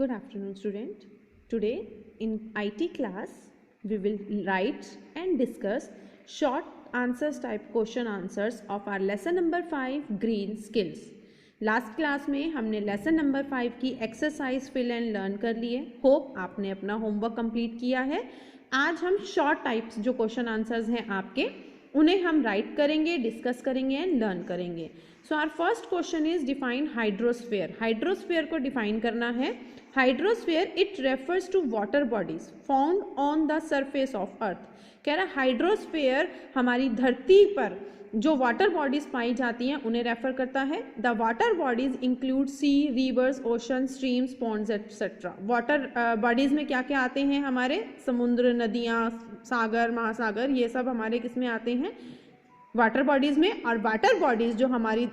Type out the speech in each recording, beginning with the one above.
Good afternoon, student. Today in IT class, we will write and discuss short answers type question answers of our lesson number 5 green skills. Last class में हमने lesson number 5 की exercise fill and learn कर लिए. Hope आपने अपना homework complete किया है. आज हम शॉर्ट टाइप्स जो क्वेश्चन आंसर्स हैं आपके, उन्हें हम राइट करेंगे, डिस्कस करेंगे एंड लर्न करेंगे. So our first question is define hydrosphere. Hydrosphere को डिफाइन करना है. Hydrosphere it refers to water bodies found on the surface of earth. कह रहा है हाइड्रोस्फीयर हमारी धरती पर जो वाटर बॉडीज पाई जाती हैं उन्हें रेफर करता है. The water bodies include sea, rivers, ocean, streams, ponds etcetera. Water bodies में क्या क्या आते हैं हमारे? समुद्र, नदियाँ, सागर, महासागर, ये सब हमारे किस में आते हैं? वाटर बॉडीज में. और वाटर बॉडीज जो हमारी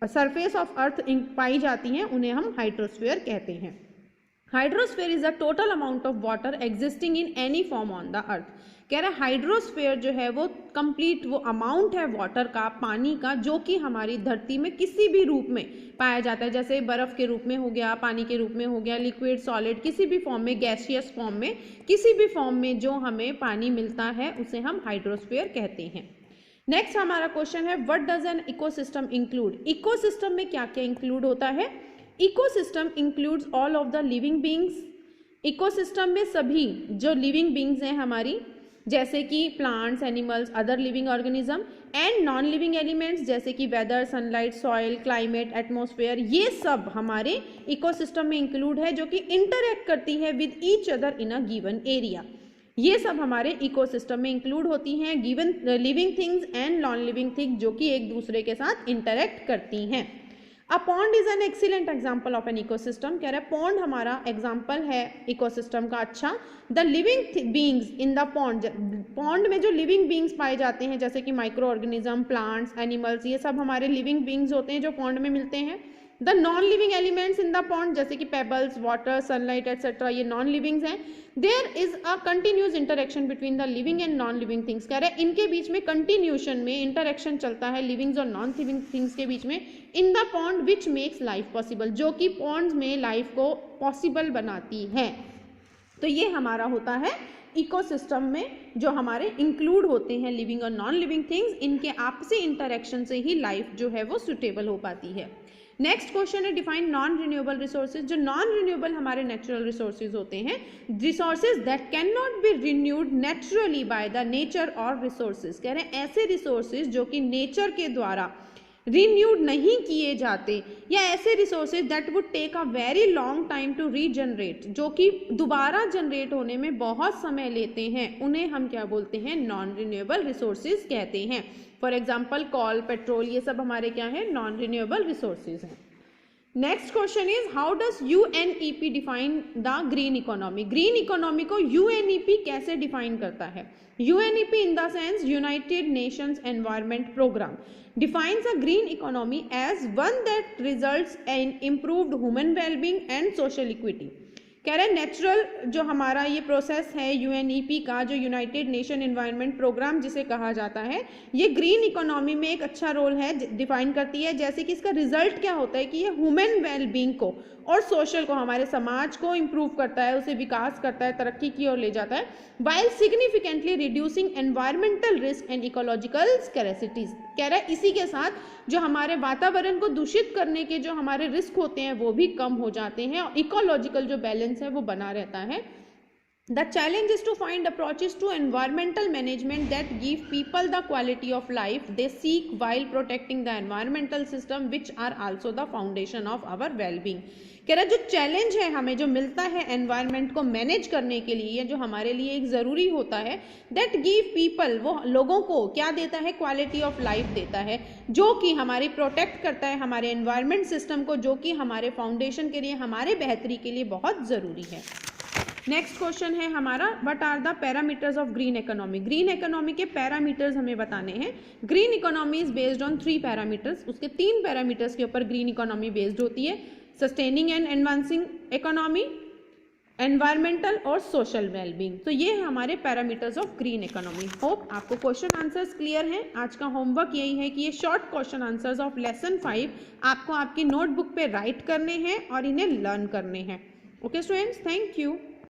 सरफेस ऑफ अर्थ पाई जाती हैं उन्हें हम हाइड्रोस्फीयर कहते हैं. Hydrosphere is the total amount of water existing in any form on the earth. कह रहा है हाइड्रोस्फीयर जो है वो कंप्लीट वो अमाउंट है वाटर का, पानी का, जो कि हमारी धरती में किसी भी रूप में पाया जाता है. जैसे बर्फ के रूप में हो गया, पानी के रूप में हो गया, लिक्विड, सॉलिड, किसी भी फॉर्म में, गैसियस फॉर्म में, किसी भी फॉर्म में जो हमें पानी मिलता है उसे हम हाइड्रोस्फीयर कहते हैं. नेक्स्ट हमारा क्वेश्चन है what does an ecosystem include. Ecosystem में क्या क्या इंक्लूड होता है? Ecosystem includes all of the living beings. Ecosystem में सभी जो लिविंग बींग्स हैं हमारी, जैसे कि plants, animals, other living organism and non living elements जैसे कि weather, sunlight, soil, climate, atmosphere, ये सब हमारे इकोसिस्टम में इंक्लूड है जो कि इंटरैक्ट करती है with each other in a given area. ये सब हमारे इकोसिस्टम में इंक्लूड होती हैं, given living things and non living things जो कि एक दूसरे के साथ इंटरैक्ट करती हैं. A pond is an excellent example of an ecosystem. कह रहा है पॉन्ड हमारा एग्जाम्पल है इकोसिस्टम का. अच्छा, the living beings in the pond, pond में जो लिविंग बींग्स पाए जाते हैं जैसे कि माइक्रो ऑर्गेनिज्म, प्लांट्स, एनिमल्स, ये सब हमारे लिविंग बींग्स होते हैं जो पॉन्ड में मिलते हैं. The non living elements in the pond जैसे कि पेबल्स, वाटर, सनलाइट एटसेट्रा, ये नॉन लिविंग्स हैं. There is a continuous interaction between the living and non living things. कह रहे हैं इनके बीच में कंटिन्यूशन में इंटरेक्शन चलता है लिविंग्स और नॉन लिविंग थिंग्स के बीच में इन the pond which makes life possible, जो कि पॉन्ड्स में लाइफ को पॉसिबल बनाती है. तो ये हमारा होता है इकोसिस्टम में जो हमारे इंक्लूड होते हैं लिविंग और नॉन लिविंग थिंग्स. इनके आपसी इंटरेक्शन से ही लाइफ जो है वो सुटेबल हो पाती है. नेक्स्ट क्वेश्चन है डिफाइन नॉन रिन्यूएबल रिसोर्सेज. जो नॉन रिन्यूएबल हमारे नेचुरल रिसोर्सेज होते हैं, resources that can not be renewed naturally by the nature और रिसोर्सेज. कह रहे हैं ऐसे रिसोर्सेज जो कि नेचर के द्वारा रिन्यूड नहीं किए जाते, या ऐसे resources that would take a very long time to regenerate, जो कि दोबारा जनरेट होने में बहुत समय लेते हैं, उन्हें हम क्या बोलते हैं? नॉन रिन्यूएबल रिसोर्सेज कहते हैं. फॉर एग्जाम्पल कॉल, पेट्रोल, ये सब हमारे क्या है? नॉन रिन्यूएबल रिसोर्सेज हैं. Next question is how does UNEP define the green economy. Green economy को यूएनईपी कैसे डिफाइन करता है? UNEP in the sense United Nations Environment Programme defines a green economy as one that results in improved human well-being and social equity. कह रहे हैं natural जो हमारा ये प्रोसेस है यूएनईपी का, जो यूनाइटेड नेशन एनवायरनमेंट प्रोग्राम जिसे कहा जाता है, ये ग्रीन इकोनॉमी में एक अच्छा रोल है, डिफाइन करती है. जैसे कि इसका रिजल्ट क्या होता है कि ये ह्यूमन वेलबींग को और सोशल को, हमारे समाज को इंप्रूव करता है, उसे विकास करता है, तरक्की की ओर ले जाता है, while significantly reducing environmental risk and ecological scarcities. कह रहा है इसी के साथ जो हमारे वातावरण को दूषित करने के जो हमारे रिस्क होते हैं वो भी कम हो जाते हैं और इकोलॉजिकल जो बैलेंस है वो बना रहता है. The challenge is to find approaches to environmental management that give people the quality of life they seek while protecting the environmental system which are also the foundation of our well-being. कह रहा जो challenge है हमें जो मिलता है environment को manage करने के लिए, या जो हमारे लिए एक ज़रूरी होता है, दैट गिव पीपल, वो लोगों को क्या देता है? क्वालिटी ऑफ लाइफ देता है, जो कि हमारी प्रोटेक्ट करता है हमारे एनवायरनमेंट सिस्टम को, जो कि हमारे फाउंडेशन के लिए, हमारे बेहतरी के लिए बहुत ज़रूरी है. नेक्स्ट क्वेश्चन है हमारा what are the parameters of green economy. Green economy के पैरामीटर्स हमें बताने हैं. Green economy is based on 3 parameters. उसके 3 पैरामीटर्स के ऊपर ग्रीन इकोनॉमी बेस्ड होती है. Sustaining and advancing economy, environmental और सोशल वेलबींग. तो ये है हमारे parameters of green economy. Hope आपको क्वेश्चन आंसर्स क्लियर हैं. आज का होमवर्क यही है कि ये short question answers of lesson 5 आपको आपकी नोटबुक पे राइट करने हैं और इन्हें लर्न करने हैं. Okay students, thank you.